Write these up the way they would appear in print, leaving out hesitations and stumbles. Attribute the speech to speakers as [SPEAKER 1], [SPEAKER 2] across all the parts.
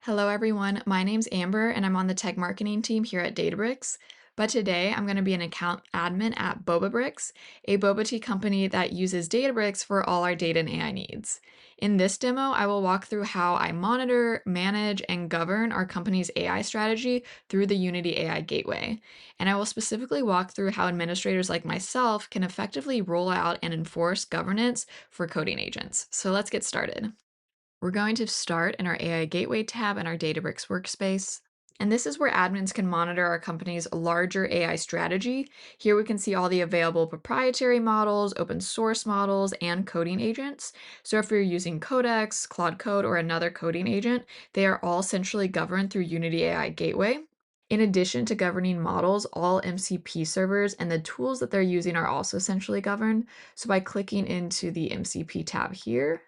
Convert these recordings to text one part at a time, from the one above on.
[SPEAKER 1] Hello everyone, my name's Amber and I'm on the tech marketing team here at Databricks. But today I'm going to be an account admin at Bobabricks, a boba tea company that uses Databricks for all our data and AI needs. In this demo, I will walk through how I monitor, manage, and govern our company's AI strategy through the Unity AI Gateway. And I will specifically walk through how administrators like myself can effectively roll out and enforce governance for coding agents. So let's get started. We're going to start in our AI Gateway tab in our Databricks workspace. And this is where admins can monitor our company's larger AI strategy. Here we can see all the available proprietary models, open source models, and coding agents. So if you're using Codex, Claude Code, or another coding agent, they are all centrally governed through Unity AI Gateway. In addition to governing models, all MCP servers and the tools that they're using are also centrally governed. So by clicking into the MCP tab here,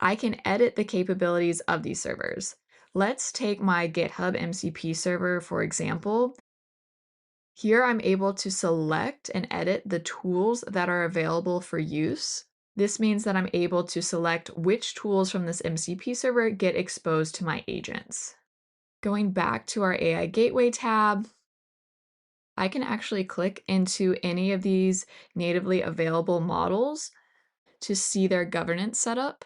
[SPEAKER 1] I can edit the capabilities of these servers. Let's take my GitHub MCP server, for example. Here I'm able to select and edit the tools that are available for use. This means that I'm able to select which tools from this MCP server get exposed to my agents. Going back to our AI Gateway tab, I can actually click into any of these natively available models to see their governance setup.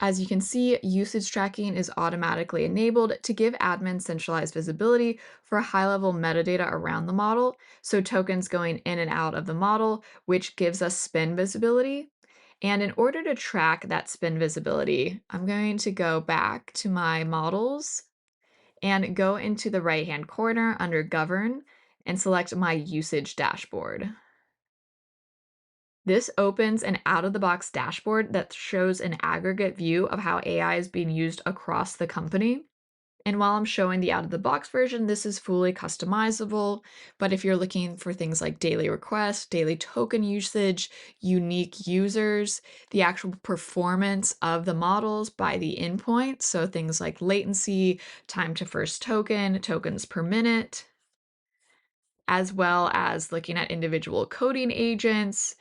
[SPEAKER 1] As you can see, usage tracking is automatically enabled to give admins centralized visibility for high-level metadata around the model, so tokens going in and out of the model, which gives us spin visibility. And in order to track that spin visibility, I'm going to go back to my models and go into the right-hand corner under Govern and select my usage dashboard. This opens an out-of-the-box dashboard that shows an aggregate view of how AI is being used across the company. And while I'm showing the out-of-the-box version, this is fully customizable. But if you're looking for things like daily requests, daily token usage, unique users, the actual performance of the models by the endpoint, so things like latency, time to first token, tokens per minute, as well as looking at individual coding agents,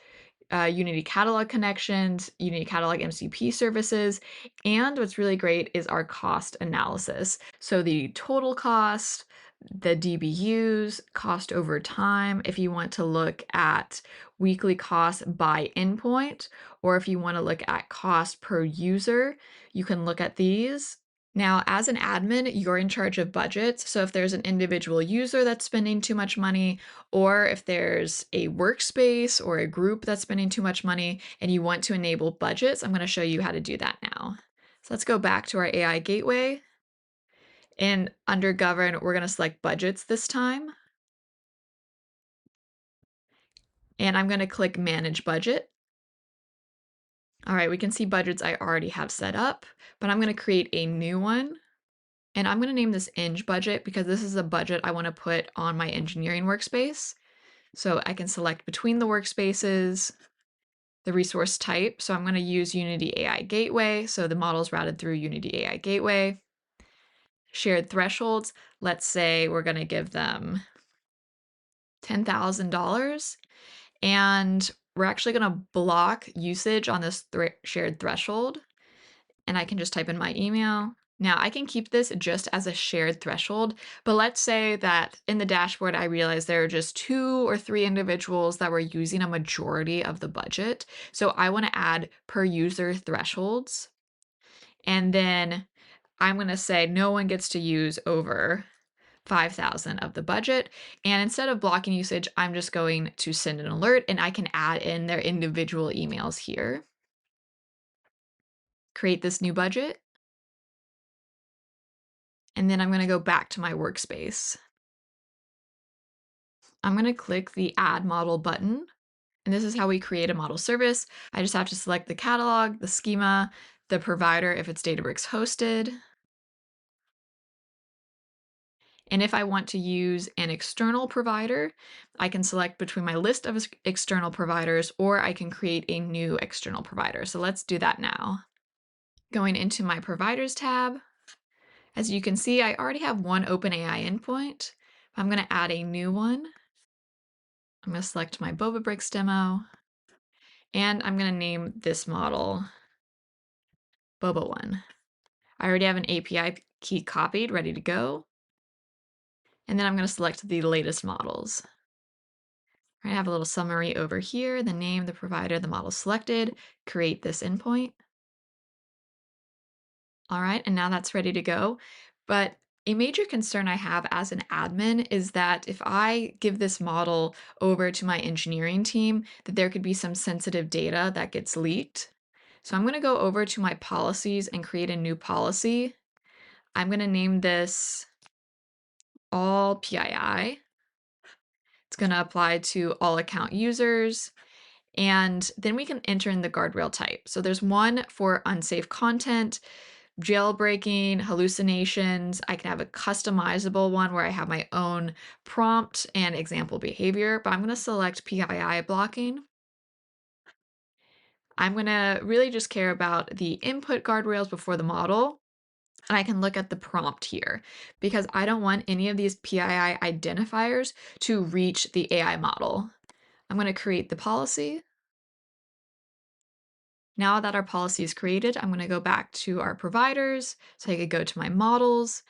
[SPEAKER 1] Unity Catalog connections, Unity Catalog MCP services, and what's really great is our cost analysis. So the total cost, the DBUs, cost over time, if you want to look at weekly cost by endpoint, or if you want to look at cost per user, you can look at these. Now, as an admin, you're in charge of budgets. So if there's an individual user that's spending too much money, or if there's a workspace or a group that's spending too much money and you want to enable budgets, I'm going to show you how to do that now. So let's go back to our AI Gateway. And under Govern, we're going to select Budgets this time. And I'm going to click Manage Budget. All right, we can see budgets I already have set up, but I'm going to create a new one. And I'm going to name this Eng budget because this is a budget I want to put on my engineering workspace. So I can select between the workspaces, the resource type. So I'm going to use Unity AI Gateway. So the model is routed through Unity AI Gateway. Shared thresholds, let's say we're going to give them $10,000. And we're actually going to block usage on this shared threshold. And I can just type in my email. Now I can keep this just as a shared threshold, but let's say that in the dashboard, I realized there are just 2 or 3 individuals that were using a majority of the budget. So I want to add per user thresholds. And then I'm going to say no one gets to use over 5,000 of the budget. And instead of blocking usage, I'm just going to send an alert and I can add in their individual emails here. Create this new budget. And then I'm going to go back to my workspace. I'm going to click the Add Model button. And this is how we create a model service. I just have to select the catalog, the schema, the provider if it's Databricks hosted. And if I want to use an external provider, I can select between my list of external providers, or I can create a new external provider. So let's do that now. Going into my Providers tab, as you can see, I already have one OpenAI endpoint. I'm going to add a new one. I'm going to select my Bobabricks demo, and I'm going to name this model Boba1. I already have an API Key copied, ready to go. And then I'm going to select the latest models. I have a little summary over here, the name, the provider, the model selected, create this endpoint. All right, and now that's ready to go. But a major concern I have as an admin is that if I give this model over to my engineering team, that there could be some sensitive data that gets leaked. So I'm going to go over to my policies and create a new policy. I'm going to name this all PII. It's going to apply to all account users. And then we can enter in the guardrail type. So there's one for unsafe content, jailbreaking, hallucinations. I can have a customizable one where I have my own prompt and example behavior, but I'm going to select PII blocking. I'm going to really just care about the input guardrails before the model. And I can look at the prompt here because I don't want any of these PII identifiers to reach the AI model. I'm going to create the policy. Now that our policy is created, I'm going to go back to our providers. So I could go to my models.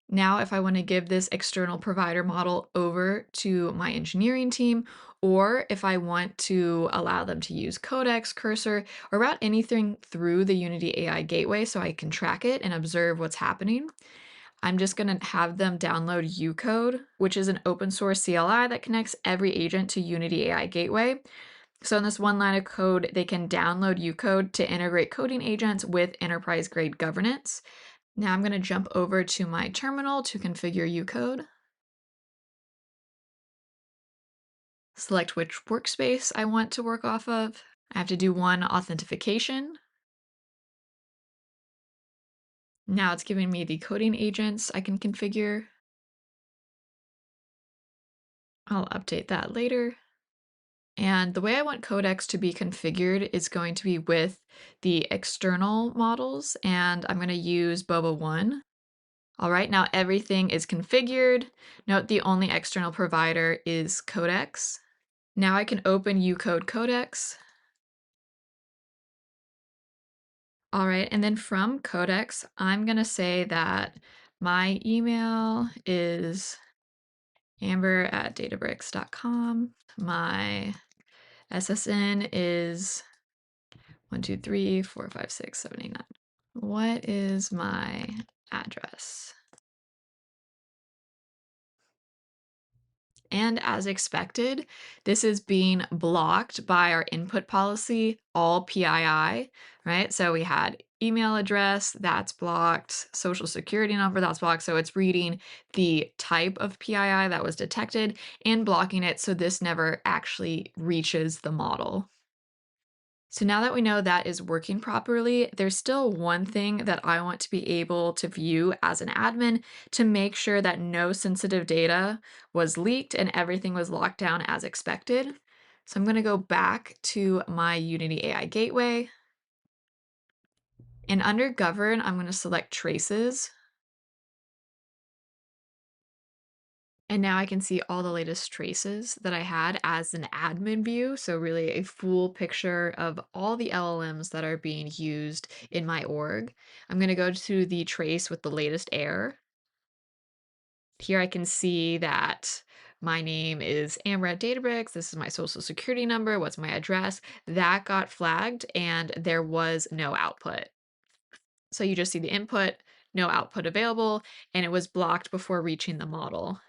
[SPEAKER 1] Now, if I want to give this external provider model over to my engineering team, or if I want to allow them to use Codex, Cursor, or route anything through the Unity AI gateway so I can track it and observe what's happening, I'm just going to have them download ucode, which is an open source CLI that connects every agent to Unity AI gateway. So in this one line of code, they can download ucode to integrate coding agents with enterprise-grade governance. Now I'm going to jump over to my terminal to configure ucode. Select which workspace I want to work off of. I have to do one authentication. Now it's giving me the coding agents I can configure. I'll update that later. And the way I want Codex to be configured is going to be with the external models, and I'm going to use Boba 1. All right, now everything is configured. Note the only external provider is Codex. Now I can open ucode Codex. All right, and then from Codex, I'm going to say that my email is amber@databricks.com. My SSN is 123456789. What is my address? And as expected, this is being blocked by our input policy, all PII, right? So we had email address, that's blocked, social security number, that's blocked. So it's reading the type of PII that was detected and blocking it so this never actually reaches the model. So now that we know that is working properly, there's still one thing that I want to be able to view as an admin to make sure that no sensitive data was leaked and everything was locked down as expected. So I'm going to go back to my Unity AI gateway. And under govern, I'm going to select traces. And now I can see all the latest traces that I had as an admin view. So really a full picture of all the LLMs that are being used in my org. I'm going to go to the trace with the latest error. Here I can see that my name is Amber at Databricks. This is my social security number. What's my address? That got flagged and there was no output. So you just see the input, no output available, and it was blocked before reaching the model.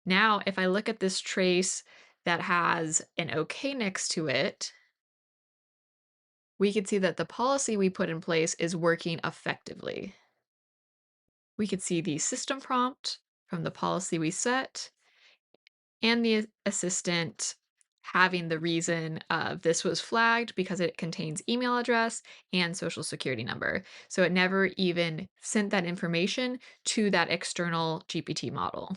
[SPEAKER 1] Now, if I look at this trace that has an OK next to it, we can see that the policy we put in place is working effectively. We could see the system prompt from the policy we set and the assistant having the reason of this was flagged because it contains email address and social security number. So it never even sent that information to that external GPT model.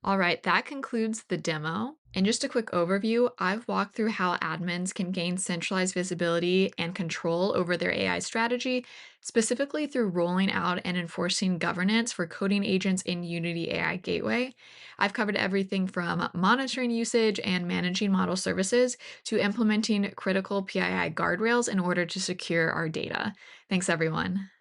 [SPEAKER 1] All right, that concludes the demo. And just a quick overview, I've walked through how admins can gain centralized visibility and control over their AI strategy, specifically through rolling out and enforcing governance for coding agents in Unity AI Gateway. I've covered everything from monitoring usage and managing model services to implementing critical PII guardrails in order to secure our data. Thanks, everyone.